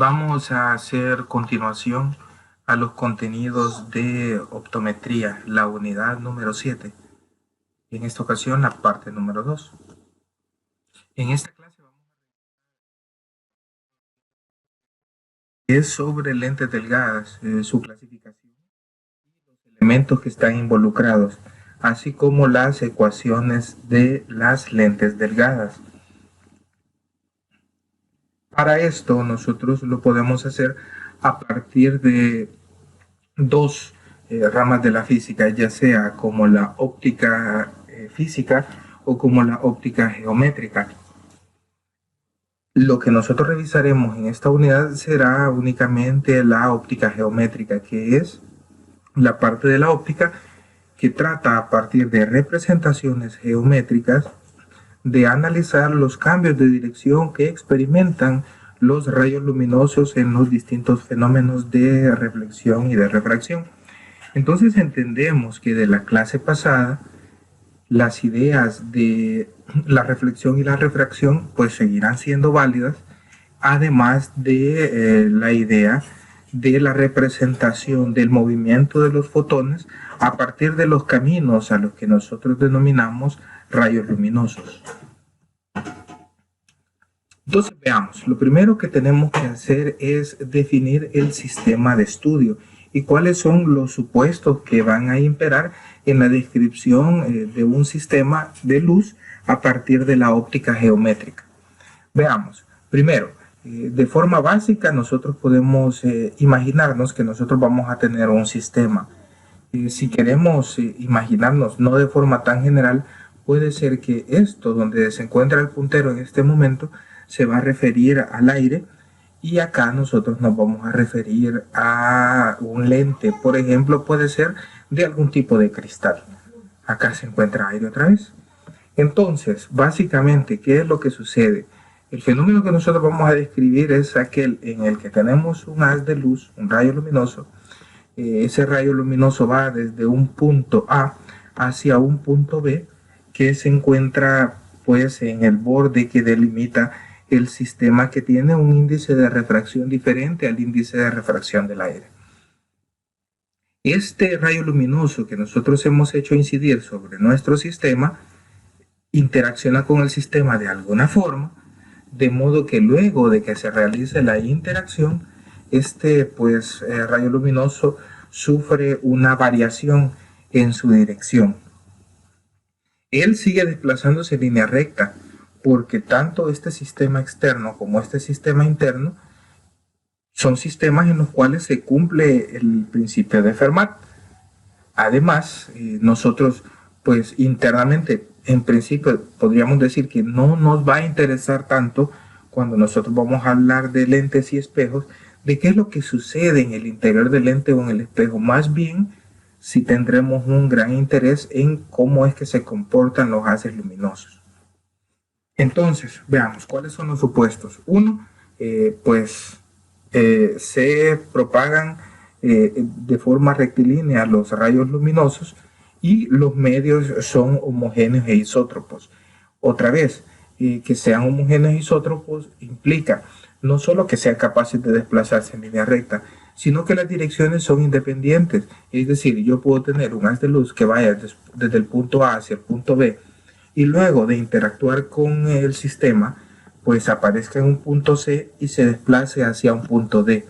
Vamos a hacer continuación a los contenidos de optometría, la unidad número 7. En esta ocasión, la parte número 2. En esta clase es sobre lentes delgadas, su clasificación y los elementos que están involucrados, así como las ecuaciones de las lentes delgadas. Para esto nosotros lo podemos hacer a partir de dos ramas de la física, ya sea como la óptica física o como la óptica geométrica. Lo que nosotros revisaremos en esta unidad será únicamente la óptica geométrica, que es la parte de la óptica que trata a partir de representaciones geométricas de analizar los cambios de dirección que experimentan los rayos luminosos en los distintos fenómenos de reflexión y de refracción. Entonces entendemos que de la clase pasada las ideas de la reflexión y la refracción pues seguirán siendo válidas, además de la idea de la representación del movimiento de los fotones a partir de los caminos a los que nosotros denominamos rayos luminosos. Entonces veamos, lo primero que tenemos que hacer es definir el sistema de estudio y cuáles son los supuestos que van a imperar en la descripción de un sistema de luz a partir de la óptica geométrica. Veamos, primero, de forma básica nosotros podemos imaginarnos que nosotros vamos a tener un sistema. Si queremos imaginarnos no de forma tan general, puede ser que esto donde se encuentra el puntero en este momento se va a referir al aire y acá nosotros nos vamos a referir a un lente, por ejemplo, puede ser de algún tipo de cristal. Acá se encuentra aire otra vez. Entonces, básicamente, ¿qué es lo que sucede? El fenómeno que nosotros vamos a describir es aquel en el que tenemos un haz de luz, un rayo luminoso. Ese rayo luminoso va desde un punto A hacia un punto B que se encuentra pues en el borde que delimita el sistema, que tiene un índice de refracción diferente al índice de refracción del aire. Este rayo luminoso que nosotros hemos hecho incidir sobre nuestro sistema interacciona con el sistema de alguna forma, de modo que luego de que se realice la interacción, este rayo luminoso sufre una variación en su dirección. Él sigue desplazándose en línea recta, porque tanto este sistema externo como este sistema interno son sistemas en los cuales se cumple el principio de Fermat. Además, nosotros pues internamente, en principio, podríamos decir que no nos va a interesar tanto cuando nosotros vamos a hablar de lentes y espejos, de qué es lo que sucede en el interior del lente o en el espejo. Más bien, si tendremos un gran interés en cómo es que se comportan los haces luminosos. Entonces, veamos cuáles son los supuestos. Uno, se propagan de forma rectilínea los rayos luminosos y los medios son homogéneos e isótropos. Otra vez, que sean homogéneos e isótropos implica no solo que sean capaces de desplazarse en línea recta, sino que las direcciones son independientes. Es decir, yo puedo tener un haz de luz que vaya desde el punto A hacia el punto B, y luego de interactuar con el sistema, pues aparezca en un punto C y se desplace hacia un punto D.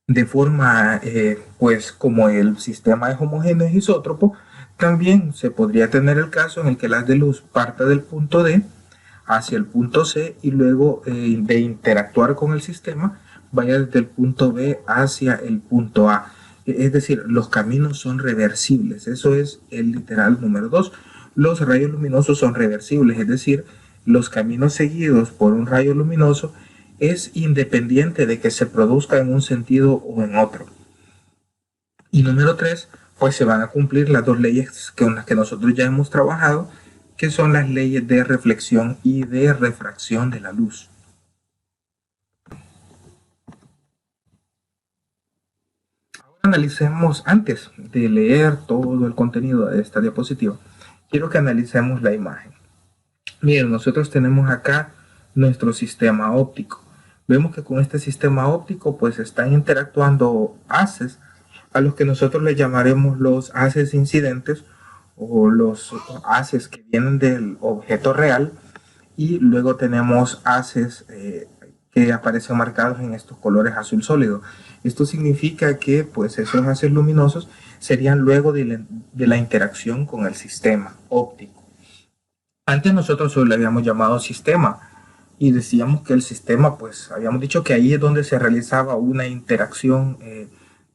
De forma, como el sistema es homogéneo e isótropo, también se podría tener el caso en el que el haz de luz parta del punto D hacia el punto C y luego de interactuar con el sistema, vaya desde el punto B hacia el punto A. Es decir, los caminos son reversibles. Eso es el literal número 2. Los rayos luminosos son reversibles, es decir, los caminos seguidos por un rayo luminoso es independiente de que se produzca en un sentido o en otro. Y número 3, pues se van a cumplir las dos leyes con las que nosotros ya hemos trabajado, que son las leyes de reflexión y de refracción de la luz. Ahora analicemos, antes de leer todo el contenido de esta diapositiva, quiero que analicemos la imagen. Miren, nosotros tenemos acá nuestro sistema óptico. Vemos que con este sistema óptico pues están interactuando haces a los que nosotros le llamaremos los haces incidentes o los haces que vienen del objeto real, y luego tenemos haces que aparecen marcados en estos colores azul sólido. Esto significa que pues esos haces luminosos serían luego de la interacción con el sistema óptico. Antes nosotros solo le habíamos llamado sistema y decíamos que el sistema, pues habíamos dicho que ahí es donde se realizaba una interacción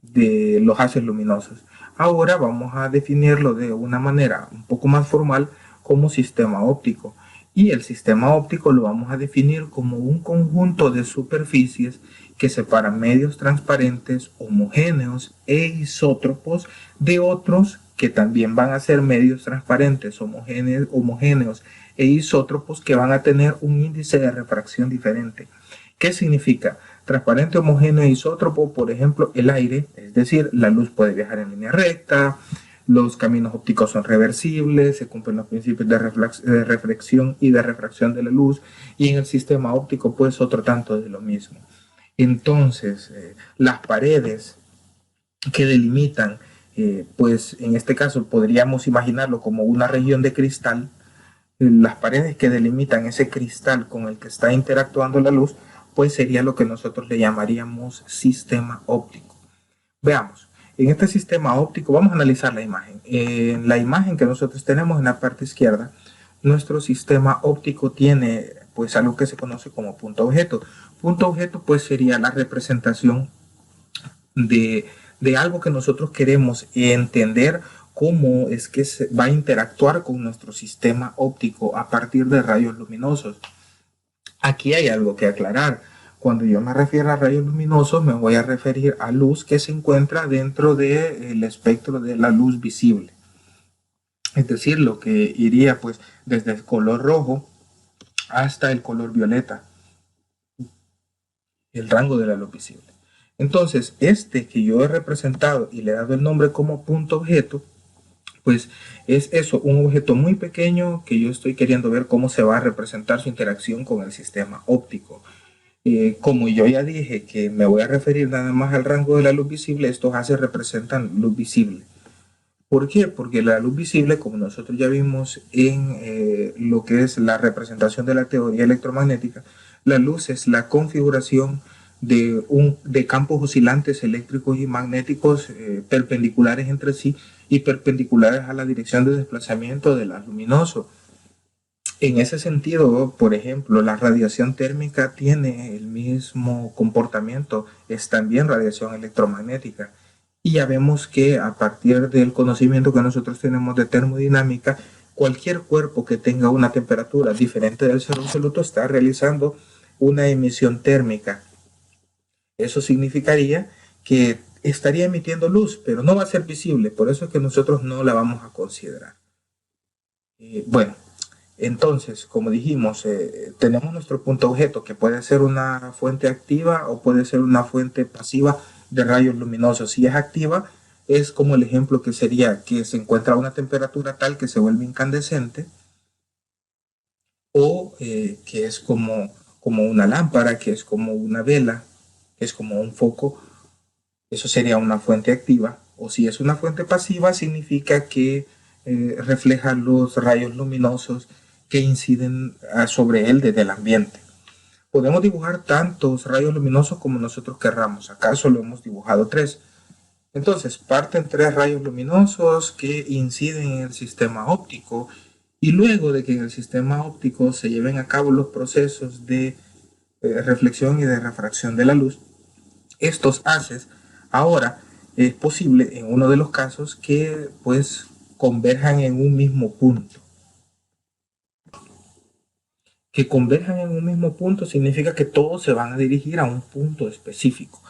de los haces luminosos. Ahora vamos a definirlo de una manera un poco más formal como sistema óptico. Y el sistema óptico lo vamos a definir como un conjunto de superficies que separan medios transparentes, homogéneos e isótropos de otros que también van a ser medios transparentes, homogéneos e isótropos que van a tener un índice de refracción diferente. ¿Qué significa? Transparente, homogéneo e isótropo, por ejemplo, el aire, es decir, la luz puede viajar en línea recta, los caminos ópticos son reversibles, se cumplen los principios de reflexión y de refracción de la luz, y en el sistema óptico pues otro tanto de lo mismo. Entonces, las paredes que delimitan, pues en este caso podríamos imaginarlo como una región de cristal. Las paredes que delimitan ese cristal con el que está interactuando la luz, pues sería lo que nosotros le llamaríamos sistema óptico. Veamos, en este sistema óptico vamos a analizar la imagen. En la imagen que nosotros tenemos en la parte izquierda, nuestro sistema óptico tiene pues algo que se conoce como punto objeto. Punto objeto pues sería la representación de algo que nosotros queremos entender cómo es que se va a interactuar con nuestro sistema óptico a partir de rayos luminosos. Aquí hay algo que aclarar. Cuando yo me refiero a rayos luminosos, me voy a referir a luz que se encuentra dentro del espectro de la luz visible. Es decir, lo que iría pues desde el color rojo hasta el color violeta, el rango de la luz visible. Entonces, este que yo he representado y le he dado el nombre como punto objeto, pues es eso, un objeto muy pequeño que yo estoy queriendo ver cómo se va a representar su interacción con el sistema óptico. Como yo ya dije que me voy a referir nada más al rango de la luz visible, estos haces representan luz visible. ¿Por qué? Porque la luz visible, como nosotros ya vimos en lo que es la representación de la teoría electromagnética, la luz es la configuración de campos oscilantes eléctricos y magnéticos perpendiculares entre sí y perpendiculares a la dirección de desplazamiento del haz luminoso. En ese sentido, por ejemplo, la radiación térmica tiene el mismo comportamiento, es también radiación electromagnética. Y ya vemos que a partir del conocimiento que nosotros tenemos de termodinámica, cualquier cuerpo que tenga una temperatura diferente del cero absoluto está realizando una emisión térmica. Eso significaría que estaría emitiendo luz, pero no va a ser visible, por eso es que nosotros no la vamos a considerar. Bueno, entonces, como dijimos, tenemos nuestro punto objeto, que puede ser una fuente activa o puede ser una fuente pasiva de rayos luminosos. Si es activa, es como el ejemplo que sería que se encuentra a una temperatura tal que se vuelve incandescente, o que es como una lámpara, que es como una vela, que es como un foco. Eso sería una fuente activa. O si es una fuente pasiva, significa que refleja los rayos luminosos que inciden sobre él desde el ambiente. Podemos dibujar tantos rayos luminosos como nosotros querramos. Acá solo hemos dibujado 3. Entonces, parten 3 rayos luminosos que inciden en el sistema óptico, y luego de que en el sistema óptico se lleven a cabo los procesos de reflexión y de refracción de la luz, estos haces ahora es posible en uno de los casos que pues converjan en un mismo punto. Que converjan en un mismo punto significa que todos se van a dirigir a un punto específico.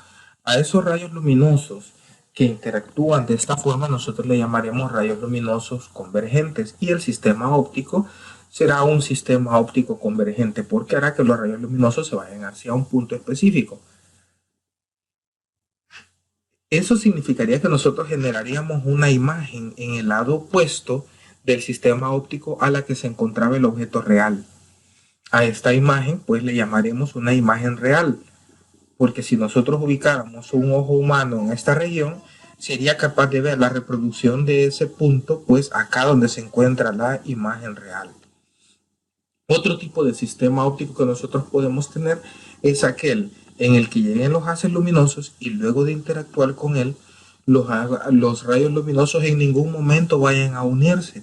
A esos rayos luminosos que interactúan de esta forma nosotros le llamaremos rayos luminosos convergentes, y el sistema óptico será un sistema óptico convergente porque hará que los rayos luminosos se vayan hacia un punto específico. Eso significaría que nosotros generaríamos una imagen en el lado opuesto del sistema óptico a la que se encontraba el objeto real. A esta imagen pues le llamaremos una imagen real, porque si nosotros ubicáramos un ojo humano en esta región, sería capaz de ver la reproducción de ese punto pues acá donde se encuentra la imagen real. Otro tipo de sistema óptico que nosotros podemos tener es aquel en el que lleguen los haces luminosos y luego de interactuar con él, los rayos luminosos en ningún momento vayan a unirse.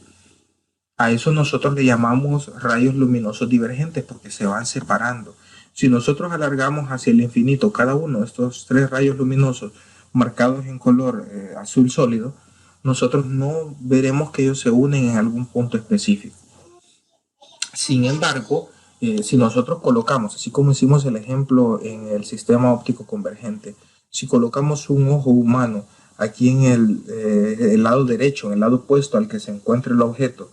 A eso nosotros le llamamos rayos luminosos divergentes porque se van separando. Si nosotros alargamos hacia el infinito cada uno de estos tres rayos luminosos marcados en color azul sólido, nosotros no veremos que ellos se unen en algún punto específico. Sin embargo, si nosotros colocamos, así como hicimos el ejemplo en el sistema óptico convergente, si colocamos un ojo humano aquí en el lado derecho, en el lado opuesto al que se encuentra el objeto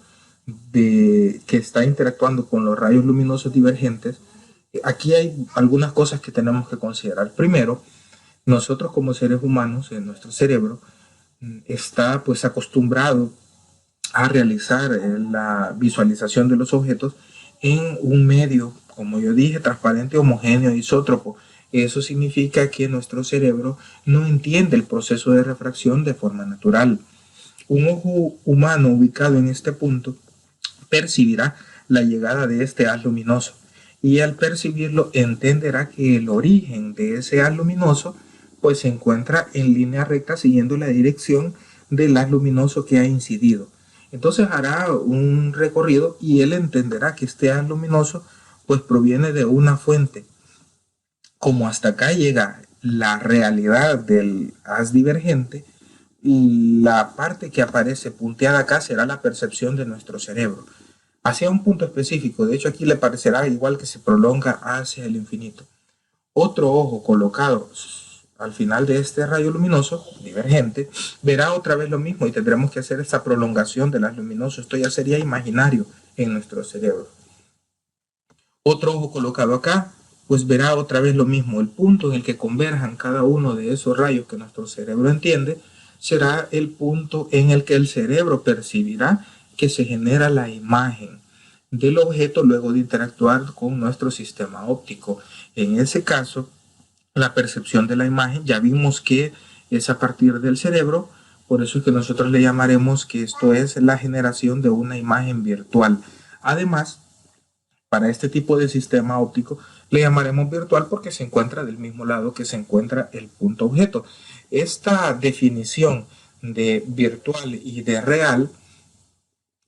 que está interactuando con los rayos luminosos divergentes, aquí hay algunas cosas que tenemos que considerar. Primero, nosotros como seres humanos, en nuestro cerebro, está pues acostumbrado a realizar la visualización de los objetos en un medio, como yo dije, transparente, homogéneo, isótropo. Eso significa que nuestro cerebro no entiende el proceso de refracción de forma natural. Un ojo humano ubicado en este punto percibirá la llegada de este haz luminoso y al percibirlo entenderá que el origen de ese haz luminoso pues se encuentra en línea recta siguiendo la dirección del haz luminoso que ha incidido. Entonces hará un recorrido y él entenderá que este haz luminoso pues proviene de una fuente. Como hasta acá llega la realidad del haz divergente, la parte que aparece punteada acá será la percepción de nuestro cerebro hacia un punto específico. De hecho, aquí le parecerá igual que se prolonga hacia el infinito. Otro ojo colocado al final de este rayo luminoso divergente verá otra vez lo mismo y tendremos que hacer esta prolongación de las luminosas. Esto ya sería imaginario en nuestro cerebro. Otro ojo colocado acá pues verá otra vez lo mismo. El punto en el que converjan cada uno de esos rayos que nuestro cerebro entiende será el punto en el que el cerebro percibirá que se genera la imagen del objeto luego de interactuar con nuestro sistema óptico. En ese caso, la percepción de la imagen ya vimos que es a partir del cerebro, por eso es que nosotros le llamaremos que esto es la generación de una imagen virtual. Además, para este tipo de sistema óptico le llamaremos virtual porque se encuentra del mismo lado que se encuentra el punto objeto. Esta definición de virtual y de real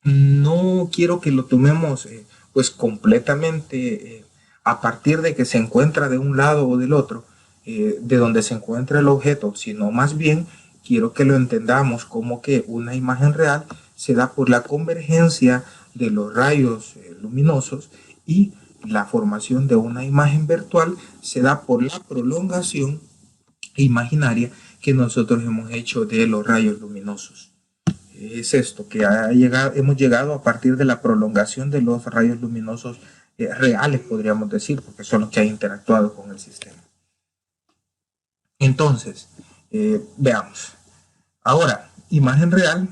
no quiero que lo tomemos pues completamente a partir de que se encuentra de un lado o del otro, de donde se encuentra el objeto, sino más bien quiero que lo entendamos como que una imagen real se da por la convergencia de los rayos luminosos y la formación de una imagen virtual se da por la prolongación imaginaria que nosotros hemos hecho de los rayos luminosos. Es esto, que hemos llegado a partir de la prolongación de los rayos luminosos reales, podríamos decir, porque son los que han interactuado con el sistema. Entonces, veamos. Ahora, imagen real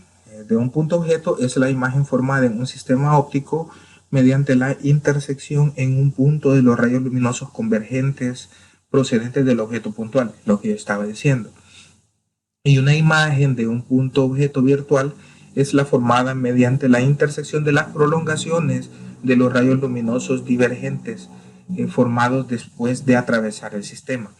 de un punto objeto es la imagen formada en un sistema óptico mediante la intersección en un punto de los rayos luminosos convergentes procedentes del objeto puntual, lo que yo estaba diciendo. Y una imagen de un punto objeto virtual es la formada mediante la intersección de las prolongaciones de los rayos luminosos divergentes formados después de atravesar el sistema.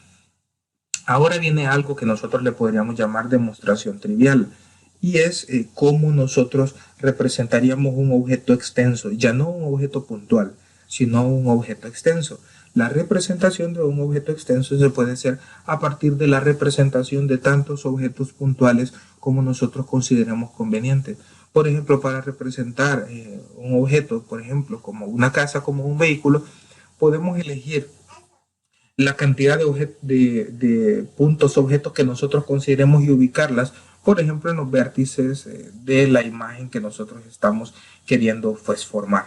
Ahora viene algo que nosotros le podríamos llamar demostración trivial, y es cómo nosotros representaríamos un objeto extenso, ya no un objeto puntual, sino un objeto extenso. La representación de un objeto extenso se puede hacer a partir de la representación de tantos objetos puntuales como nosotros consideremos conveniente. Por ejemplo, para representar un objeto, por ejemplo, como una casa, como un vehículo, podemos elegir la cantidad de puntos objetos que nosotros consideremos y ubicarlas, por ejemplo, en los vértices de la imagen que nosotros estamos queriendo pues, formar.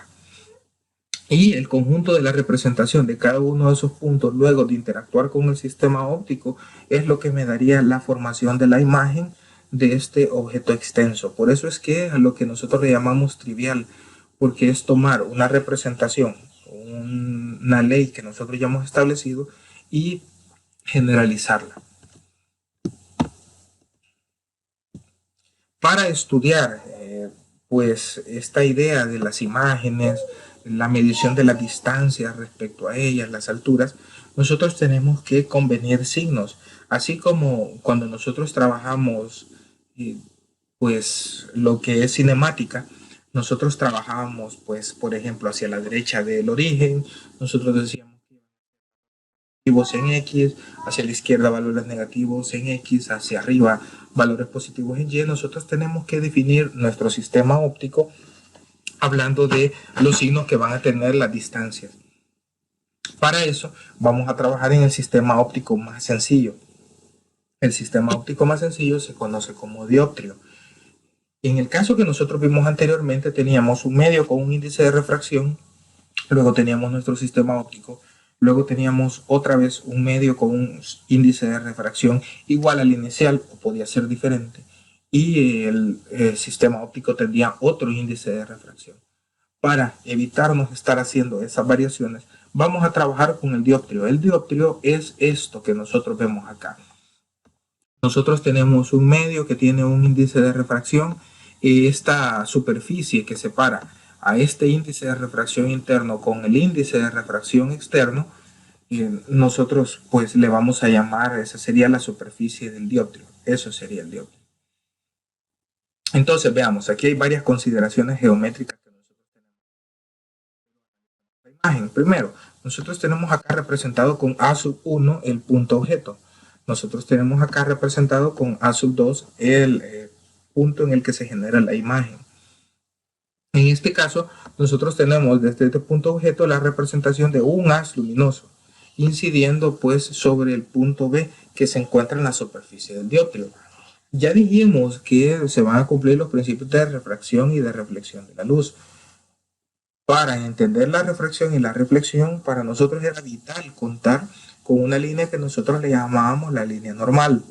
Y el conjunto de la representación de cada uno de esos puntos luego de interactuar con el sistema óptico es lo que me daría la formación de la imagen de este objeto extenso. Por eso es que a lo que nosotros le llamamos trivial, porque es tomar una representación una ley que nosotros ya hemos establecido y generalizarla. Para estudiar pues esta idea de las imágenes, la medición de las distancias respecto a ellas, las alturas, nosotros tenemos que convenir signos, así como cuando nosotros trabajamos pues lo que es cinemática, nosotros trabajábamos pues por ejemplo hacia la derecha del origen, nosotros decíamos positivos en X, hacia la izquierda valores negativos en X, hacia arriba valores positivos en Y. Nosotros tenemos que definir nuestro sistema óptico hablando de los signos que van a tener las distancias. Para eso vamos a trabajar en el sistema óptico más sencillo. El sistema óptico más sencillo se conoce como dioptrio. En el caso que nosotros vimos anteriormente, teníamos un medio con un índice de refracción, luego teníamos nuestro sistema óptico, luego teníamos otra vez un medio con un índice de refracción igual al inicial o podía ser diferente, y el sistema óptico tendría otro índice de refracción. Para evitarnos estar haciendo esas variaciones, vamos a trabajar con el dioptrio. El dioptrio es esto que nosotros vemos acá. Nosotros tenemos un medio que tiene un índice de refracción, y esta superficie que separa a este índice de refracción interno con el índice de refracción externo, nosotros pues le vamos a llamar, esa sería la superficie del dioptrio. Eso sería el dioptrio. Entonces veamos, aquí hay varias consideraciones geométricas que nosotros tenemos. La imagen, primero, nosotros tenemos acá representado con A1 el punto objeto. Nosotros tenemos acá representado con A2 el punto en el que se genera la imagen. En este caso, nosotros tenemos desde este punto objeto la representación de un haz luminoso, incidiendo pues sobre el punto B que se encuentra en la superficie del dioptrio. Ya dijimos que se van a cumplir los principios de refracción y de reflexión de la luz. Para entender la refracción y la reflexión, para nosotros era vital contar con una línea que nosotros le llamábamos la línea normal.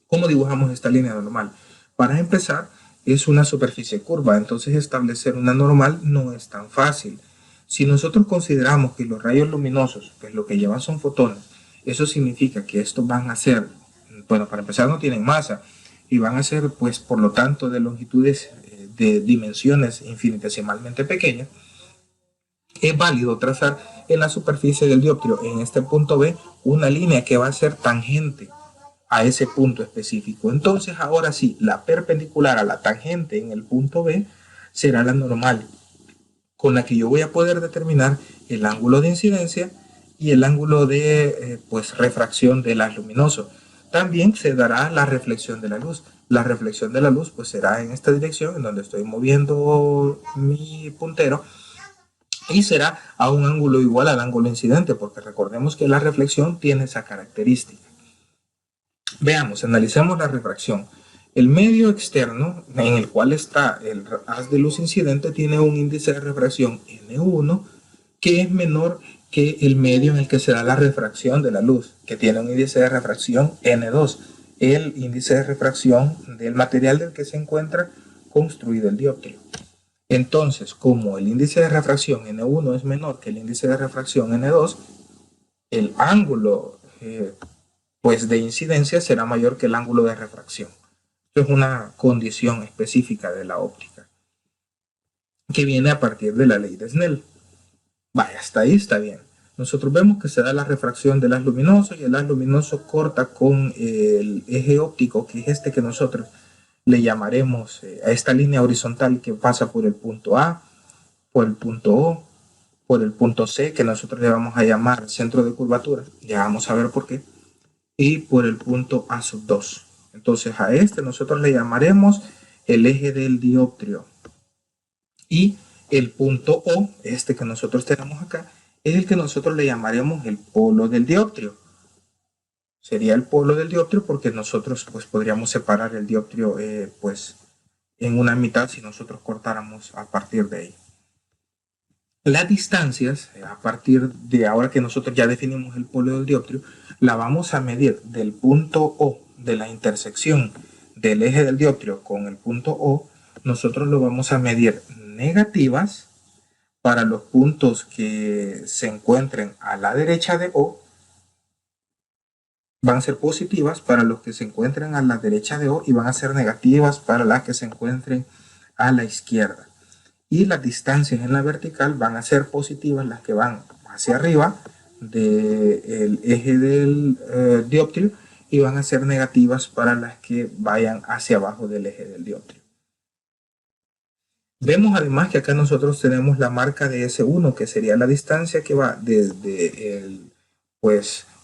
¿Cómo dibujamos esta línea normal? Para empezar, es una superficie curva, entonces establecer una normal no es tan fácil. Si nosotros consideramos que los rayos luminosos, pues lo que llevan son fotones, eso significa que estos van a ser, bueno, para empezar no tienen masa, y van a ser, pues, por lo tanto, de longitudes de dimensiones infinitesimalmente pequeñas, es válido trazar en la superficie del dioptrio, en este punto B, una línea que va a ser tangente a ese punto específico. Entonces, ahora sí, la perpendicular a la tangente en el punto B será la normal, con la que yo voy a poder determinar el ángulo de incidencia y el ángulo de pues, refracción del haz luminoso. También se dará la reflexión de la luz. La reflexión de la luz pues será en esta dirección en donde estoy moviendo mi puntero, y será a un ángulo igual al ángulo incidente, porque recordemos que la reflexión tiene esa característica. Veamos, analicemos la refracción. El medio externo en el cual está el haz de luz incidente tiene un índice de refracción N1 que es menor que el medio en el que se da la refracción de la luz, que tiene un índice de refracción N2, el índice de refracción del material del que se encuentra construido el dioptrio. Entonces, como el índice de refracción N1 es menor que el índice de refracción N2, el ángulo pues de incidencia será mayor que el ángulo de refracción. Esto es una condición específica de la óptica que viene a partir de la ley de Snell. Vaya, hasta ahí está bien. Nosotros vemos que se da la refracción del haz luminoso y el haz luminoso corta con el eje óptico, que es este que nosotros le llamaremos a esta línea horizontal que pasa por el punto A, por el punto O, por el punto C, que nosotros le vamos a llamar centro de curvatura, ya vamos a ver por qué, y por el punto A2. Entonces a este nosotros le llamaremos el eje del dioptrio. Y el punto O, este que nosotros tenemos acá, es el que nosotros le llamaremos el polo del dioptrio. Sería el polo del dioptrio porque nosotros pues podríamos separar el dioptrio pues en una mitad si nosotros cortáramos a partir de ahí. Las distancias, a partir de ahora que nosotros ya definimos el polo del dioptrio, la vamos a medir del punto O, de la intersección del eje del dioptrio con el punto O, nosotros lo vamos a medir negativas para los puntos que se encuentren a la derecha de O, van a ser positivas para los que se encuentren a la derecha de O y van a ser negativas para las que se encuentren a la izquierda. Y las distancias en la vertical van a ser positivas las que van hacia arriba del eje del dioptrio y van a ser negativas para las que vayan hacia abajo del eje del dioptrio. Vemos además que acá nosotros tenemos la marca de S1, que sería la distancia que va desde el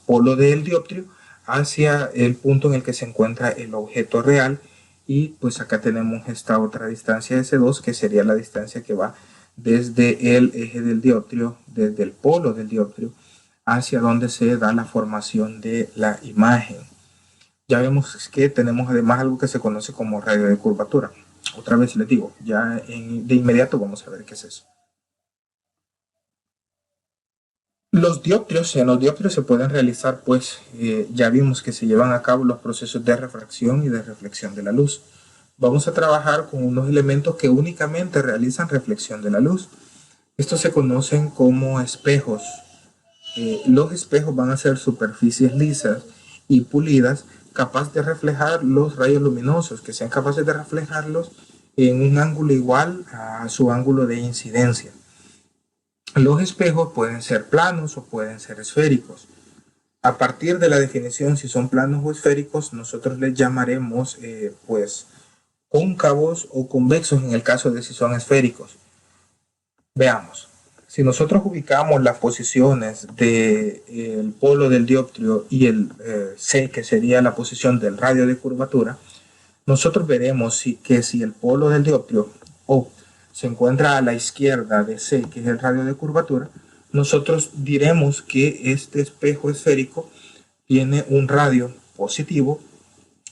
polo del dioptrio hacia el punto en el que se encuentra el objeto real, y pues acá tenemos esta otra distancia S2, que sería la distancia que va desde el eje del dioptrio, desde el polo del dioptrio, hacia donde se da la formación de la imagen. Ya vemos que tenemos además algo que se conoce como radio de curvatura. Otra vez les digo, ya de inmediato vamos a ver qué es eso. Los dioptrios, en los dioptrios se pueden realizar, pues ya vimos que se llevan a cabo los procesos de refracción y de reflexión de la luz. Vamos a trabajar con unos elementos que únicamente realizan reflexión de la luz. Estos se conocen como espejos. Los espejos van a ser superficies lisas y pulidas, capaces de reflejar los rayos luminosos, que sean capaces de reflejarlos en un ángulo igual a su ángulo de incidencia. Los espejos pueden ser planos o pueden ser esféricos. A partir de la definición si son planos o esféricos, nosotros les llamaremos cóncavos o convexos en el caso de si son esféricos. Veamos, si nosotros ubicamos las posiciones del polo del dioptrio y el C, que sería la posición del radio de curvatura, nosotros veremos que si el polo del dioptrio O se encuentra a la izquierda de C, que es el radio de curvatura, nosotros diremos que este espejo esférico tiene un radio positivo,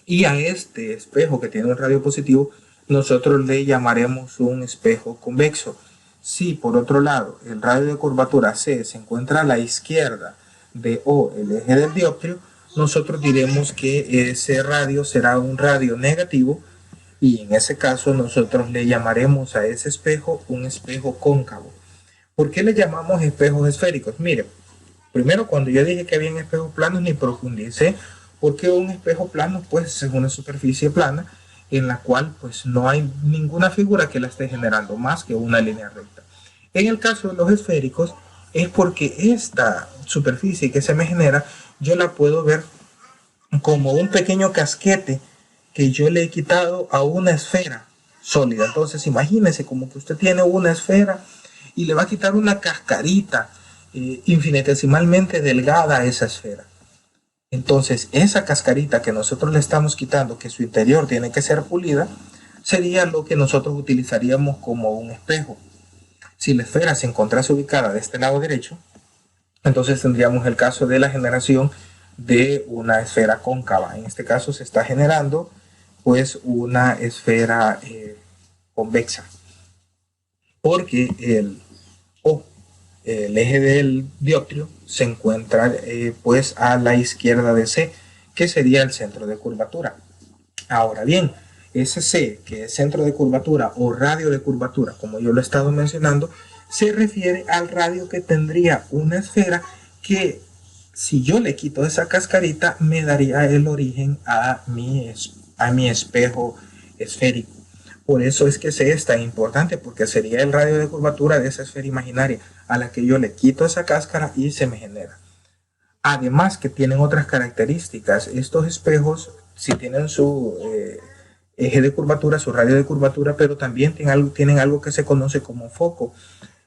y a este espejo que tiene un radio positivo nosotros le llamaremos un espejo convexo. Si por otro lado el radio de curvatura C se encuentra a la izquierda de O, el eje del dioptrio, nosotros diremos que ese radio será un radio negativo, y en ese caso nosotros le llamaremos a ese espejo un espejo cóncavo. ¿Por qué le llamamos espejos esféricos? Miren, primero, cuando yo dije que había espejos planos, ni profundicé, porque un espejo plano pues es una superficie plana en la cual pues no hay ninguna figura que la esté generando más que una línea recta. En el caso de los esféricos es porque esta superficie que se me genera yo la puedo ver como un pequeño casquete que yo le he quitado a una esfera sólida. Entonces imagínese como que usted tiene una esfera y le va a quitar una cascarita infinitesimalmente delgada a esa esfera. Entonces esa cascarita que nosotros le estamos quitando, que su interior tiene que ser pulida, sería lo que nosotros utilizaríamos como un espejo. Si la esfera se encontrase ubicada de este lado derecho, entonces tendríamos el caso de la generación de una esfera cóncava. En este caso se está generando pues una esfera convexa, porque el eje del dioptrio se encuentra pues a la izquierda de C, que sería el centro de curvatura. Ahora bien, ese C, que es centro de curvatura o radio de curvatura, como yo lo he estado mencionando, se refiere al radio que tendría una esfera que, si yo le quito esa cascarita, me daría el origen a mi espejo esférico. Por eso es que C es tan importante, porque sería el radio de curvatura de esa esfera imaginaria a la que yo le quito esa cáscara y se me genera. Además que tienen otras características. Estos espejos, si tienen su eje de curvatura, su radio de curvatura, pero también tienen algo que se conoce como foco.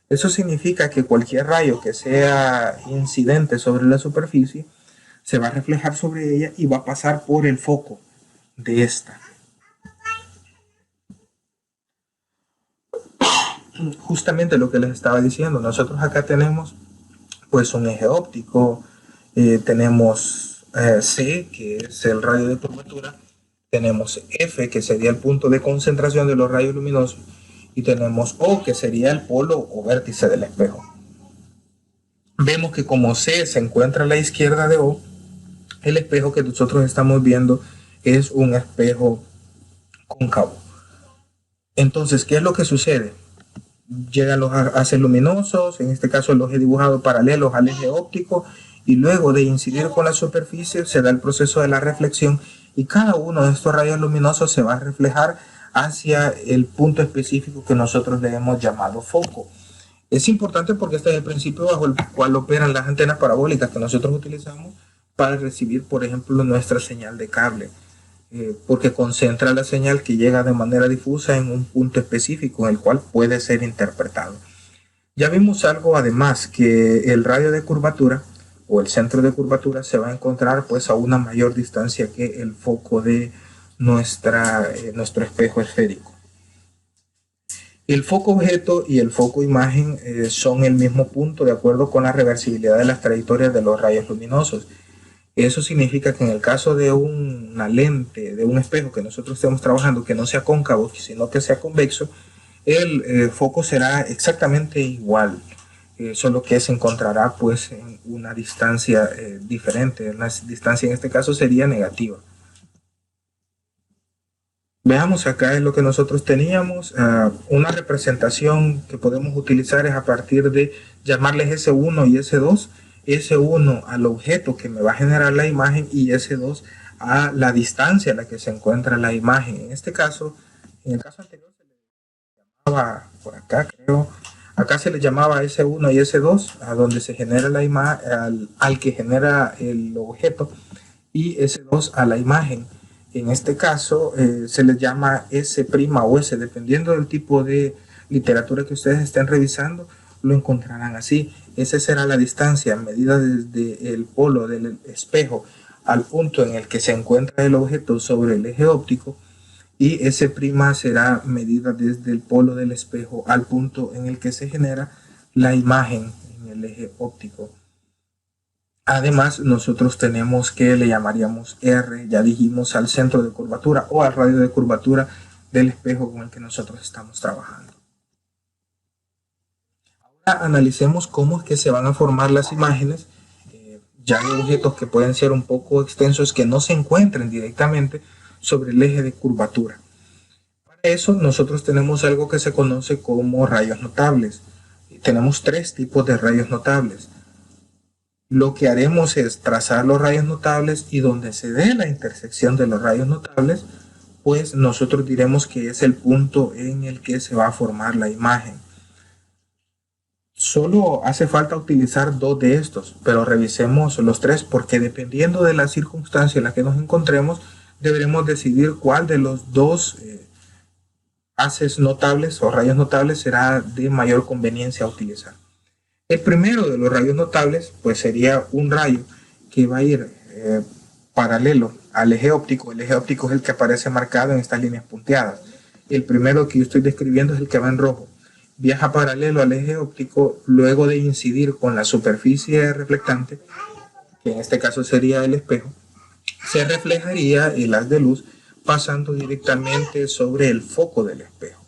Eso significa que cualquier rayo que sea incidente sobre la superficie se va a reflejar sobre ella y va a pasar por el foco de esta. Justamente lo que les estaba diciendo, nosotros acá tenemos pues un eje óptico, tenemos C, que es el radio de curvatura, tenemos F, que sería el punto de concentración de los rayos luminosos, y tenemos O, que sería el polo o vértice del espejo. Vemos que como C se encuentra a la izquierda de O, el espejo que nosotros estamos viendo es un espejo cóncavo. Entonces, ¿qué es lo que sucede? llegan los haces luminosos, en este caso los he dibujado paralelos al eje óptico, y luego de incidir con la superficie se da el proceso de la reflexión y cada uno de estos rayos luminosos se va a reflejar hacia el punto específico que nosotros le hemos llamado foco. Es importante porque este es el principio bajo el cual operan las antenas parabólicas que nosotros utilizamos para recibir, por ejemplo, nuestra señal de cable, porque concentra la señal que llega de manera difusa en un punto específico en el cual puede ser interpretado. Ya vimos algo además, que el radio de curvatura o el centro de curvatura se va a encontrar pues a una mayor distancia que el foco de nuestro espejo esférico. El foco objeto y el foco imagen son el mismo punto de acuerdo con la reversibilidad de las trayectorias de los rayos luminosos. Eso significa que en el caso de una lente, de un espejo que nosotros estemos trabajando que no sea cóncavo, sino que sea convexo, el foco será exactamente igual, solo que se encontrará pues en una distancia diferente. La distancia en este caso sería negativa. Veamos acá en lo que nosotros teníamos. Una representación que podemos utilizar es a partir de llamarles S1 y S2. S1 al objeto que me va a generar la imagen y S2 a la distancia a la que se encuentra la imagen. En este caso, en el caso anterior se le llamaba, por acá creo, acá se le llamaba S1 y S2, a donde se genera la imagen, al que genera el objeto, y S2 a la imagen. En este caso se les llama S' o S, dependiendo del tipo de literatura que ustedes estén revisando, lo encontrarán así. Esa será la distancia medida desde el polo del espejo al punto en el que se encuentra el objeto sobre el eje óptico, y S' será medida desde el polo del espejo al punto en el que se genera la imagen en el eje óptico. Además, nosotros tenemos que le llamaríamos R, ya dijimos, al centro de curvatura o al radio de curvatura del espejo con el que nosotros estamos trabajando. Ahora analicemos cómo es que se van a formar las imágenes, ya de objetos que pueden ser un poco extensos que no se encuentren directamente sobre el eje de curvatura. Para eso nosotros tenemos algo que se conoce como rayos notables. Tenemos tres tipos de rayos notables. Lo que haremos es trazar los rayos notables y donde se dé la intersección de los rayos notables, pues nosotros diremos que es el punto en el que se va a formar la imagen. Solo hace falta utilizar dos de estos, pero revisemos los tres porque dependiendo de la circunstancia en la que nos encontremos, deberemos decidir cuál de los dos haces notables o rayos notables será de mayor conveniencia utilizar. El primero de los rayos notables pues sería un rayo que va a ir paralelo al eje óptico. El eje óptico es el que aparece marcado en estas líneas punteadas. El primero que yo estoy describiendo es el que va en rojo. Viaja paralelo al eje óptico luego de incidir con la superficie reflectante, que en este caso sería el espejo. Se reflejaría el haz de luz pasando directamente sobre el foco del espejo.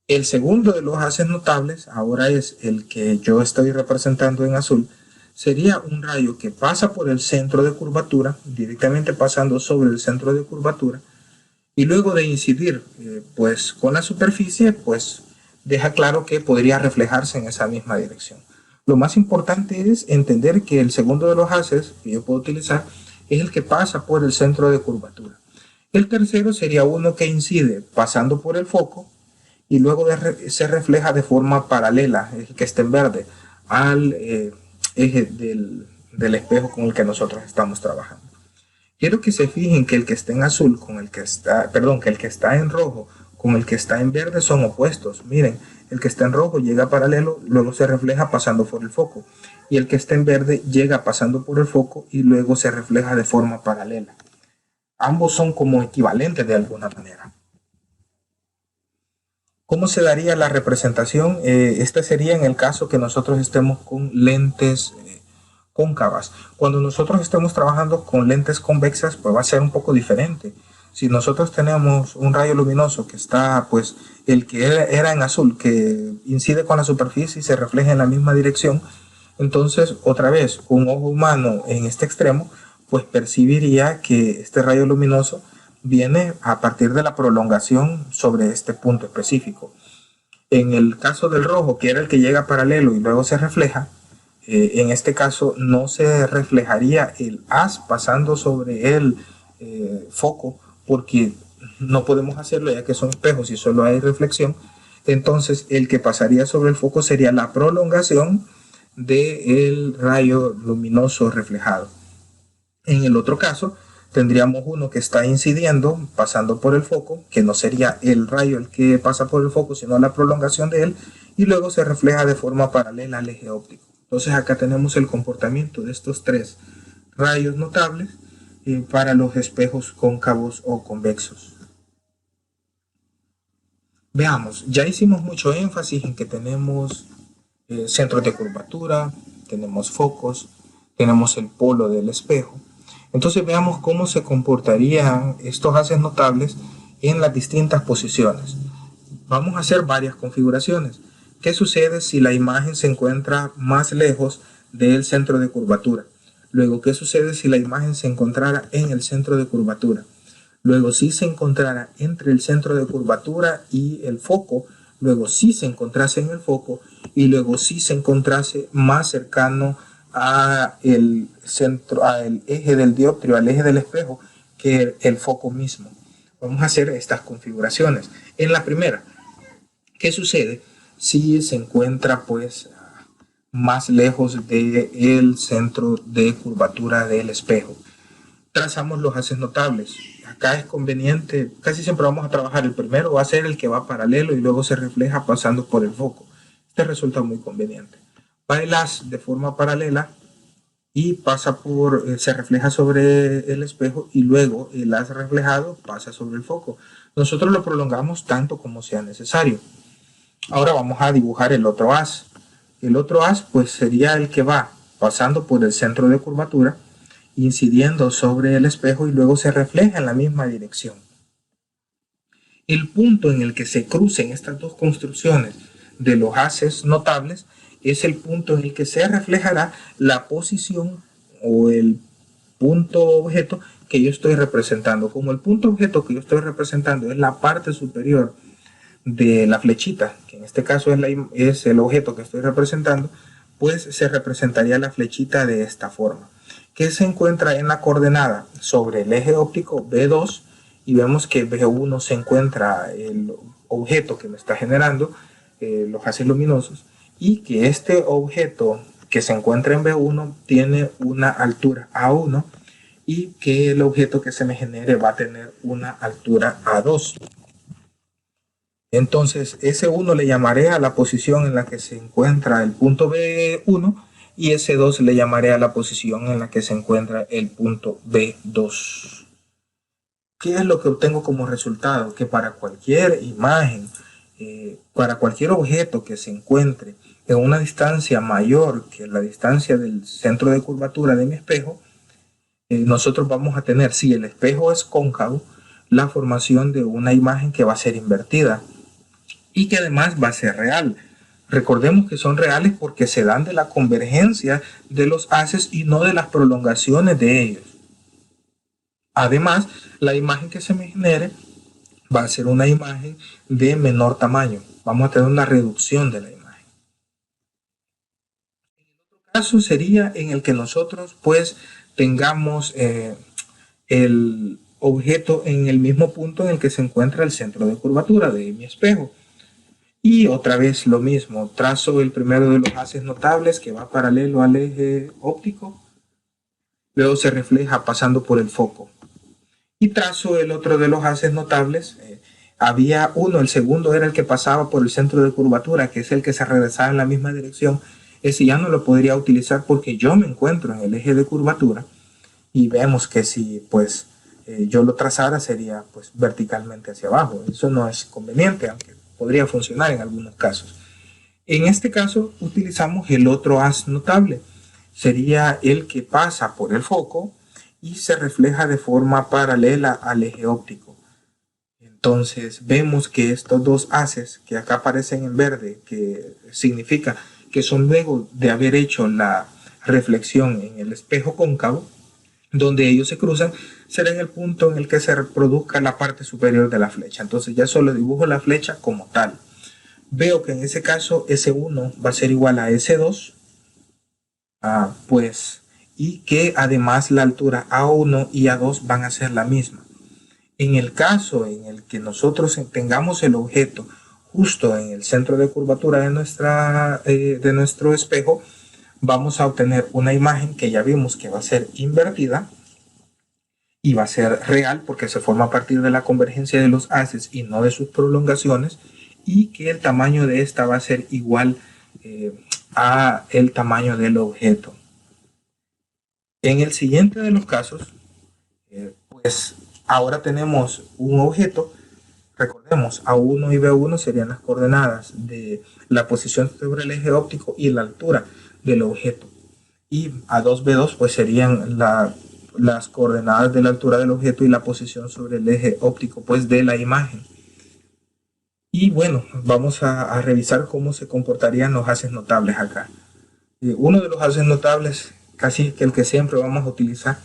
El segundo de los haces notables, ahora es el que yo estoy representando en azul, sería un rayo que pasa por el centro de curvatura, directamente pasando sobre el centro de curvatura, y luego de incidir pues con la superficie, pues deja claro que podría reflejarse en esa misma dirección. Lo más importante es entender que el segundo de los haces que yo puedo utilizar es el que pasa por el centro de curvatura. El tercero sería uno que incide pasando por el foco y luego se refleja de forma paralela, el que está en verde, al eje del espejo con el que nosotros estamos trabajando. Quiero que se fijen que el que está en azul con el que está, perdón, que el que está en rojo con el que está en verde son opuestos. Miren, el que está en rojo llega paralelo, luego se refleja pasando por el foco, y el que está en verde llega pasando por el foco y luego se refleja de forma paralela. Ambos son como equivalentes de alguna manera. ¿Cómo se daría la representación? Este sería en el caso que nosotros estemos con lentes cóncavas. Cuando nosotros estemos trabajando con lentes convexas, pues va a ser un poco diferente. Si nosotros tenemos un rayo luminoso que está, pues, el que era en azul, que incide con la superficie y se refleja en la misma dirección, entonces, otra vez, un ojo humano en este extremo, pues percibiría que este rayo luminoso viene a partir de la prolongación sobre este punto específico. En el caso del rojo, que era el que llega paralelo y luego se refleja, en este caso no se reflejaría el haz pasando sobre el foco, porque no podemos hacerlo ya que son espejos y solo hay reflexión. Entonces el que pasaría sobre el foco sería la prolongación del rayo luminoso reflejado. En el otro caso tendríamos uno que está incidiendo, pasando por el foco, que no sería el rayo el que pasa por el foco, sino la prolongación de él, y luego se refleja de forma paralela al eje óptico. Entonces acá tenemos el comportamiento de estos tres rayos notables para los espejos cóncavos o convexos. Veamos, ya hicimos mucho énfasis en que tenemos centros de curvatura, tenemos focos, tenemos el polo del espejo. Entonces veamos cómo se comportarían estos haces notables en las distintas posiciones. Vamos a hacer varias configuraciones. ¿Qué sucede si la imagen se encuentra más lejos del centro de curvatura? Luego, ¿qué sucede si la imagen se encontrara en el centro de curvatura? Luego, si se encontrara entre el centro de curvatura y el foco. Luego, si se encontrase en el foco. Y luego, si se encontrase más cercano al centro, al eje del dioptrio, al eje del espejo, que el foco mismo. Vamos a hacer estas configuraciones. En la primera, ¿qué sucede si se encuentra pues más lejos del centro de curvatura del espejo? Trazamos los haces notables. Acá es conveniente, casi siempre vamos a trabajar el primero, va a ser el que va paralelo y luego se refleja pasando por el foco. Este resulta muy conveniente. Va el haz de forma paralela y pasa se refleja sobre el espejo y luego el haz reflejado pasa sobre el foco. Nosotros lo prolongamos tanto como sea necesario. Ahora vamos a dibujar el otro haz. El otro haz pues sería el que va pasando por el centro de curvatura, incidiendo sobre el espejo y luego se refleja en la misma dirección. El punto en el que se crucen estas dos construcciones de los haces notables es el punto en el que se reflejará la posición o el punto objeto que yo estoy representando. Como el punto objeto que yo estoy representando es la parte superior de la flechita, que en este caso es el objeto que estoy representando, pues se representaría la flechita de esta forma, que se encuentra en la coordenada sobre el eje óptico B2, y vemos que B1 se encuentra el objeto que me está generando los haces luminosos, y que este objeto que se encuentra en B1 tiene una altura A1 y que el objeto que se me genere va a tener una altura A2. Entonces, ese 1 le llamaré a la posición en la que se encuentra el punto B1 y ese 2 le llamaré a la posición en la que se encuentra el punto B2. ¿Qué es lo que obtengo como resultado? Que para cualquier imagen, para cualquier objeto que se encuentre en una distancia mayor que la distancia del centro de curvatura de mi espejo, nosotros vamos a tener, si el espejo es cóncavo, la formación de una imagen que va a ser invertida y que además va a ser real. Recordemos que son reales porque se dan de la convergencia de los haces y no de las prolongaciones de ellos. Además, la imagen que se me genere va a ser una imagen de menor tamaño. Vamos a tener una reducción de la imagen. Caso sería en el que nosotros pues tengamos el objeto en el mismo punto en el que se encuentra el centro de curvatura de mi espejo. Y otra vez lo mismo, trazo el primero de los haces notables que va paralelo al eje óptico, luego se refleja pasando por el foco. Y trazo el otro de los haces notables, había uno, el segundo era el que pasaba por el centro de curvatura, que es el que se regresaba en la misma dirección. Ese ya no lo podría utilizar porque yo me encuentro en el eje de curvatura y vemos que si pues yo lo trazara sería pues verticalmente hacia abajo. Eso no es conveniente, aunque podría funcionar en algunos casos. En este caso utilizamos el otro haz notable. Sería el que pasa por el foco y se refleja de forma paralela al eje óptico. Entonces vemos que estos dos haces que acá aparecen en verde, que significa que son luego de haber hecho la reflexión en el espejo cóncavo, donde ellos se cruzan, será en el punto en el que se reproduzca la parte superior de la flecha. Entonces ya solo dibujo la flecha como tal. Veo que en ese caso S1 va a ser igual a S2, pues, y que además la altura A1 y A2 van a ser la misma. En el caso en el que nosotros tengamos el objeto justo en el centro de curvatura de nuestro espejo, vamos a obtener una imagen que ya vimos que va a ser invertida y va a ser real porque se forma a partir de la convergencia de los haces y no de sus prolongaciones, y que el tamaño de esta va a ser igual a el tamaño del objeto. En el siguiente de los casos, pues ahora tenemos un objeto. Recordemos, A1 y B1 serían las coordenadas de la posición sobre el eje óptico y la altura del objeto. Y A2, B2 pues serían las coordenadas de la altura del objeto y la posición sobre el eje óptico pues de la imagen. Y bueno, vamos a revisar cómo se comportarían los haces notables acá. Uno de los haces notables, casi que el que siempre vamos a utilizar,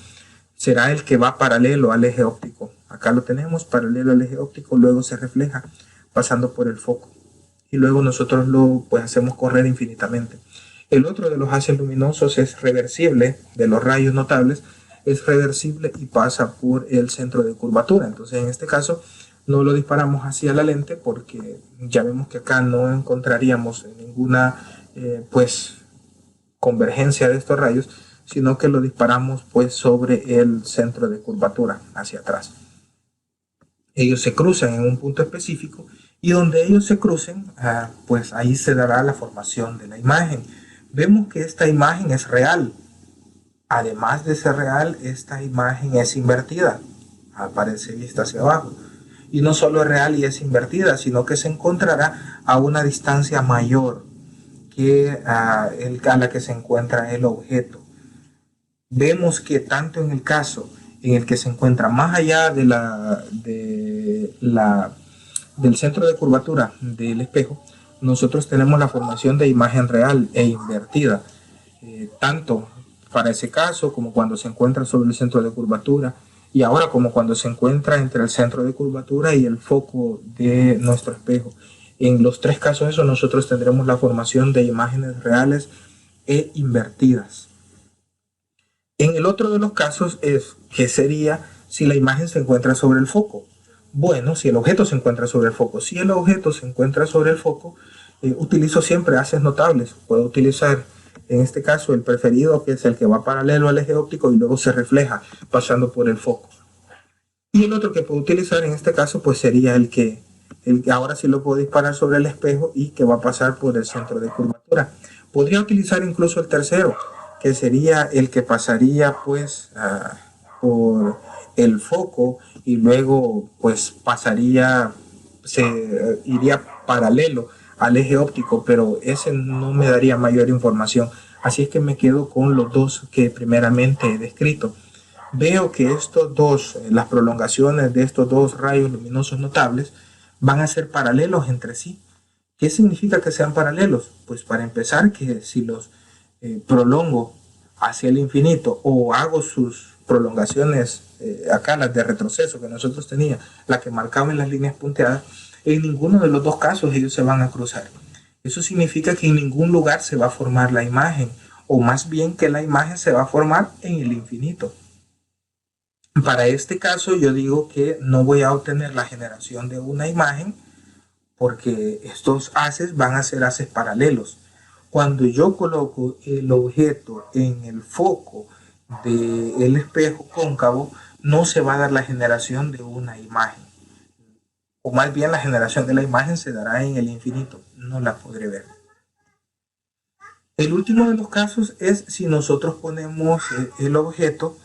será el que va paralelo al eje óptico. Acá lo tenemos, paralelo al eje óptico, luego se refleja pasando por el foco. Y luego nosotros lo pues hacemos correr infinitamente. El otro de los haces luminosos es reversible, de los rayos notables, es reversible y pasa por el centro de curvatura. Entonces en este caso no lo disparamos hacia la lente porque ya vemos que acá no encontraríamos ninguna pues convergencia de estos rayos, sino que lo disparamos pues sobre el centro de curvatura hacia atrás. Ellos se cruzan en un punto específico y donde ellos se crucen, pues ahí se dará la formación de la imagen. Vemos que esta imagen es real. Además de ser real, esta imagen es invertida. Aparece vista hacia abajo. Y no solo es real y es invertida, sino que se encontrará a una distancia mayor que a la que se encuentra el objeto. Vemos que tanto en el caso en el que se encuentra más allá del centro de curvatura del espejo, nosotros tenemos la formación de imagen real e invertida, tanto para ese caso como cuando se encuentra sobre el centro de curvatura, y ahora como cuando se encuentra entre el centro de curvatura y el foco de nuestro espejo. En los tres casos eso nosotros tendremos la formación de imágenes reales e invertidas. En el otro de los casos es que sería si la imagen se encuentra sobre el foco. Bueno, si el objeto se encuentra sobre el foco. Si el objeto se encuentra sobre el foco, utilizo siempre haces notables. Puedo utilizar en este caso el preferido, que es el que va paralelo al eje óptico y luego se refleja pasando por el foco. Y el otro que puedo utilizar en este caso pues sería el que ahora sí lo puedo disparar sobre el espejo y que va a pasar por el centro de curvatura. Podría utilizar incluso el tercero, que sería el que pasaría pues por el foco y luego pues iría paralelo al eje óptico, pero ese no me daría mayor información. Así es que me quedo con los dos que primeramente he descrito. Veo que estos dos, las prolongaciones de estos dos rayos luminosos notables van a ser paralelos entre sí. ¿Qué significa que sean paralelos? Pues para empezar, que si los prolongo hacia el infinito o hago sus prolongaciones, acá las de retroceso que nosotros teníamos, la que marcaba en las líneas punteadas, en ninguno de los dos casos ellos se van a cruzar. Eso significa que en ningún lugar se va a formar la imagen, o más bien que la imagen se va a formar en el infinito. Para este caso yo digo que no voy a obtener la generación de una imagen porque estos haces van a ser haces paralelos. Cuando yo coloco el objeto en el foco del espejo cóncavo, no se va a dar la generación de una imagen. O más bien la generación de la imagen se dará en el infinito. No la podré ver. El último de los casos es si nosotros ponemos el objeto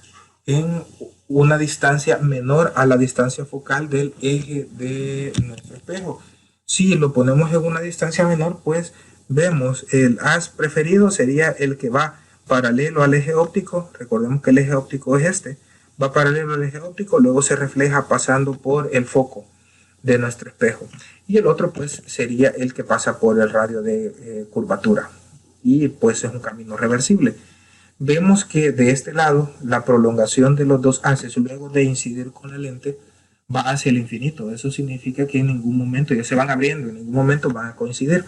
en una distancia menor a la distancia focal del eje de nuestro espejo. Si lo ponemos en una distancia menor, pues vemos el haz preferido sería el que va paralelo al eje óptico. Recordemos que el eje óptico es este. Va paralelo al eje óptico, luego se refleja pasando por el foco de nuestro espejo. Y el otro pues sería el que pasa por el radio de curvatura. Y pues es un camino reversible. Vemos que de este lado la prolongación de los dos haces luego de incidir con la lente va hacia el infinito. Eso significa que en ningún momento, ya se van abriendo, en ningún momento van a coincidir.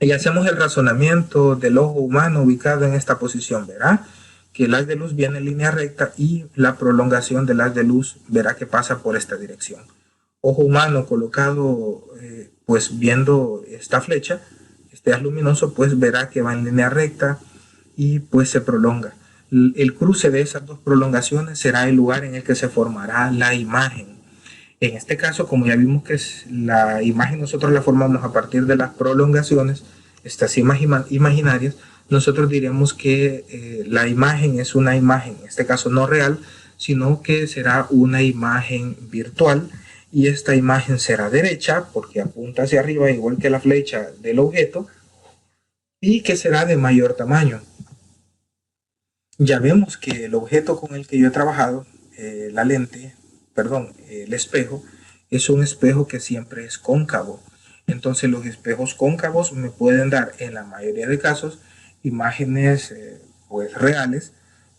Y hacemos el razonamiento del ojo humano ubicado en esta posición, verá que el haz de luz viene en línea recta y la prolongación del haz de luz verá que pasa por esta dirección. Ojo humano colocado pues viendo esta flecha, este haz luminoso, pues verá que va en línea recta y pues se prolonga. El cruce de esas dos prolongaciones será el lugar en el que se formará la imagen. En este caso, como ya vimos que la imagen nosotros la formamos a partir de las prolongaciones, estas imaginarias, nosotros diremos que la imagen es una imagen, en este caso no real, sino que será una imagen virtual, y esta imagen será derecha porque apunta hacia arriba igual que la flecha del objeto, y que será de mayor tamaño. Ya vemos que el objeto con el que yo he trabajado, el espejo, es un espejo que siempre es cóncavo. Entonces los espejos cóncavos me pueden dar en la mayoría de casos imágenes pues reales,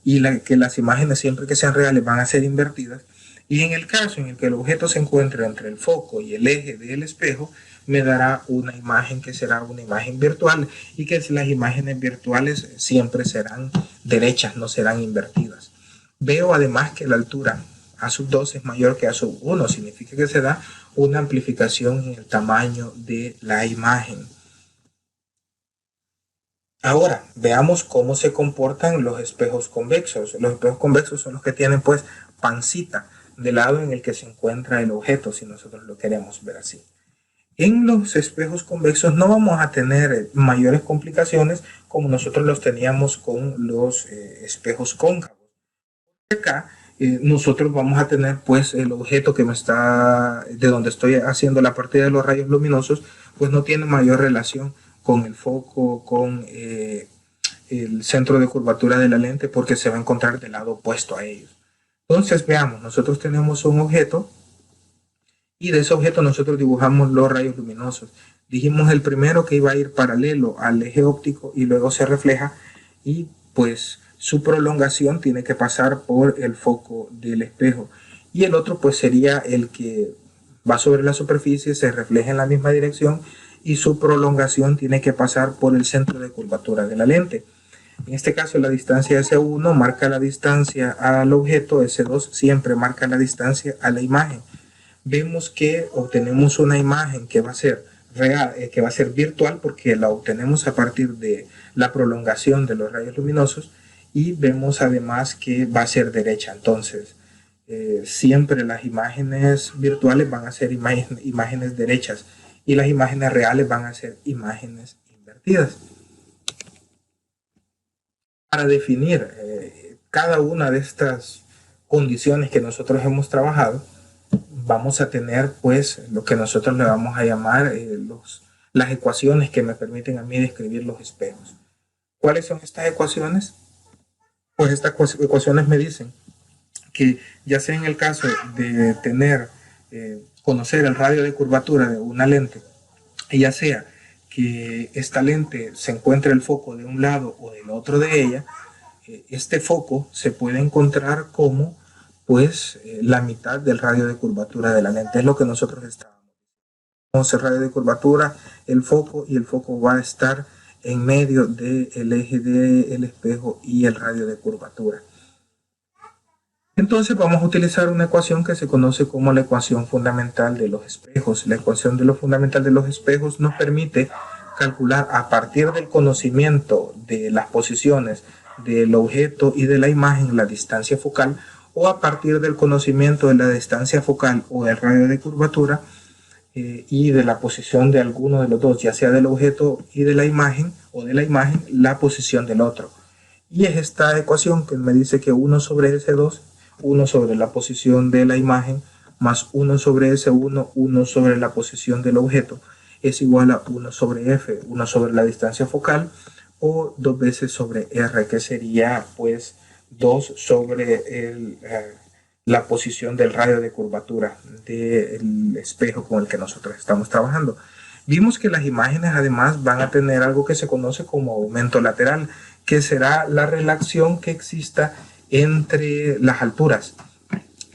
y que las imágenes siempre que sean reales van a ser invertidas. Y en el caso en el que el objeto se encuentre entre el foco y el eje del espejo, me dará una imagen que será una imagen virtual, y que las imágenes virtuales siempre serán derechas, no serán invertidas. Veo además que la altura A sub 2 es mayor que A sub 1, significa que se da una amplificación en el tamaño de la imagen. Ahora, veamos cómo se comportan los espejos convexos. Los espejos convexos son los que tienen pues pancita del lado en el que se encuentra el objeto, si nosotros lo queremos ver así. En los espejos convexos no vamos a tener mayores complicaciones como nosotros los teníamos con los espejos cóncavos. Acá nosotros vamos a tener pues el objeto que de donde estoy haciendo la partida de los rayos luminosos, pues no tiene mayor relación con el foco, con el centro de curvatura de la lente, porque se va a encontrar del lado opuesto a ellos. Entonces veamos, nosotros tenemos un objeto, y de ese objeto nosotros dibujamos los rayos luminosos. Dijimos el primero que iba a ir paralelo al eje óptico y luego se refleja, y pues su prolongación tiene que pasar por el foco del espejo, y el otro pues sería el que va sobre la superficie, se refleja en la misma dirección, y su prolongación tiene que pasar por el centro de curvatura de la lente. En este caso la distancia S1 marca la distancia al objeto, S2 siempre marca la distancia a la imagen. Vemos que obtenemos una imagen que va a ser real, que va a ser virtual, porque la obtenemos a partir de la prolongación de los rayos luminosos, y vemos además que va a ser derecha. Entonces siempre las imágenes virtuales van a ser imágenes derechas, y las imágenes reales van a ser imágenes invertidas. Para definir cada una de estas condiciones que nosotros hemos trabajado, vamos a tener pues lo que nosotros le vamos a llamar las ecuaciones que me permiten a mí describir los espejos. ¿Cuáles son estas ecuaciones? Pues estas ecuaciones me dicen que, ya sea en el caso de conocer el radio de curvatura de una lente, y ya sea que esta lente se encuentre el foco de un lado o del otro de ella, este foco se puede encontrar como pues la mitad del radio de curvatura de la lente. Es lo que nosotros estábamos. El radio de curvatura, el foco, y el foco va a estar en medio del eje del espejo y el radio de curvatura. Entonces vamos a utilizar una ecuación que se conoce como la ecuación fundamental de los espejos. La ecuación fundamental de los espejos nos permite calcular, a partir del conocimiento de las posiciones del objeto y de la imagen, la distancia focal, o a partir del conocimiento de la distancia focal o del radio de curvatura y de la posición de alguno de los dos, ya sea del objeto y de la imagen, o de la imagen la posición del otro. Y es esta ecuación que me dice que 1 sobre S2, 1 sobre la posición de la imagen, más 1 sobre S1, 1 sobre la posición del objeto, es igual a 1 sobre F, 1 sobre la distancia focal, o 2 veces sobre R, que sería pues 2 sobre la posición del radio de curvatura del espejo con el que nosotros estamos trabajando. Vimos que las imágenes además van a tener algo que se conoce como aumento lateral, que será la relación que exista entre las alturas.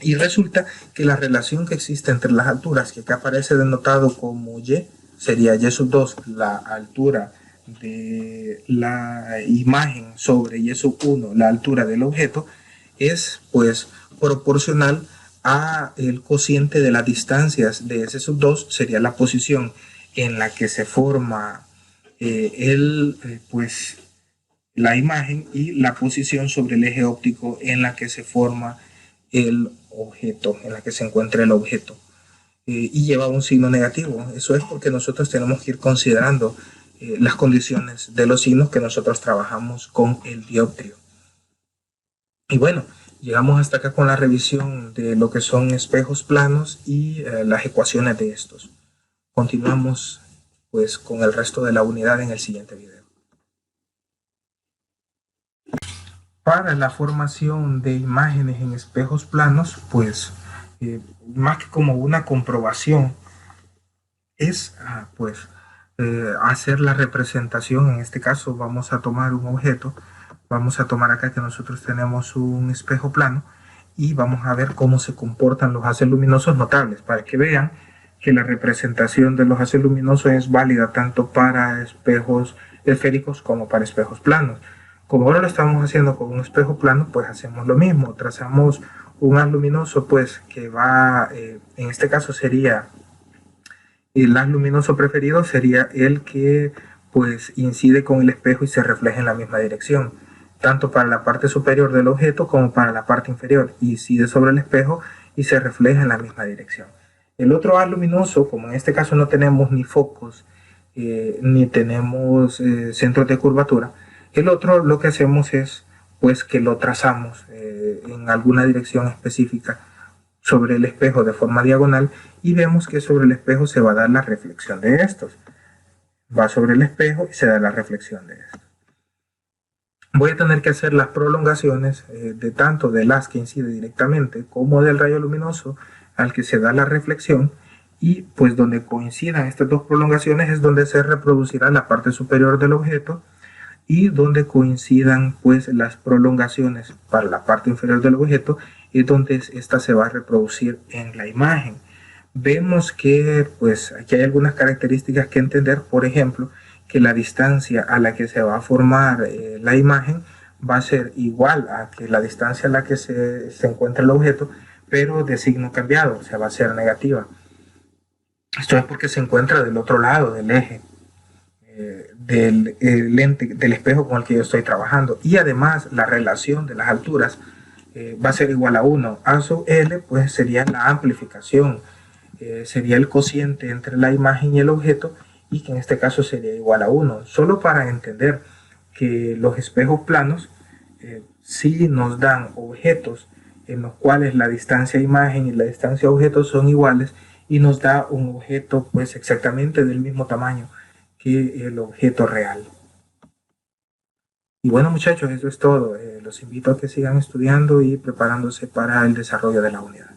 Y resulta que la relación que existe entre las alturas, que acá aparece denotado como y, sería y sub 2, la altura de la imagen sobre y sub 1, la altura del objeto, es pues proporcional a el cociente de las distancias de S sub 2, sería la posición en la que se forma pues la imagen, y la posición sobre el eje óptico en la que se forma el objeto, en la que se encuentra el objeto, y lleva un signo negativo. Eso es porque nosotros tenemos que ir considerando las condiciones de los signos que nosotros trabajamos con el dioptrio. Y bueno, llegamos hasta acá con la revisión de lo que son espejos planos y las ecuaciones de estos. Continuamos pues con el resto de la unidad en el siguiente video. Para la formación de imágenes en espejos planos, pues más que como una comprobación, es hacer la representación. En este caso vamos a tomar un objeto, vamos a tomar acá que nosotros tenemos un espejo plano y vamos a ver cómo se comportan los haces luminosos notables, para que vean que la representación de los haces luminosos es válida tanto para espejos esféricos como para espejos planos. Como ahora lo estamos haciendo con un espejo plano, pues hacemos lo mismo, trazamos un haz luminoso pues que va, en este caso sería el haz luminoso preferido, sería el que pues incide con el espejo y se refleja en la misma dirección, tanto para la parte superior del objeto como para la parte inferior, incide sobre el espejo y se refleja en la misma dirección. El otro haz luminoso, como en este caso no tenemos ni focos ni tenemos centros de curvatura, el otro lo que hacemos es pues que lo trazamos en alguna dirección específica sobre el espejo de forma diagonal, y vemos que sobre el espejo se va a dar la reflexión de estos. Va sobre el espejo y se da la reflexión de estos. Voy a tener que hacer las prolongaciones de tanto del haz que incide directamente como del rayo luminoso al que se da la reflexión, y pues donde coincidan estas dos prolongaciones es donde se reproducirá la parte superior del objeto, y donde coincidan pues las prolongaciones para la parte inferior del objeto es donde esta se va a reproducir en la imagen. Vemos que pues aquí hay algunas características que entender. Por ejemplo, que la distancia a la que se va a formar la imagen va a ser igual a que la distancia a la que se encuentra el objeto, pero de signo cambiado, o sea, va a ser negativa. Esto es porque se encuentra del otro lado del eje del lente, del espejo con el que yo estoy trabajando. Y además la relación de las alturas va a ser igual a 1. A sub L pues sería la amplificación, sería el cociente entre la imagen y el objeto, y que en este caso sería igual a 1. Solo para entender que los espejos planos sí nos dan objetos en los cuales la distancia imagen y la distancia objeto son iguales, y nos da un objeto pues exactamente del mismo tamaño que el objeto real. Y bueno, muchachos, eso es todo. Los invito a que sigan estudiando y preparándose para el desarrollo de la unidad.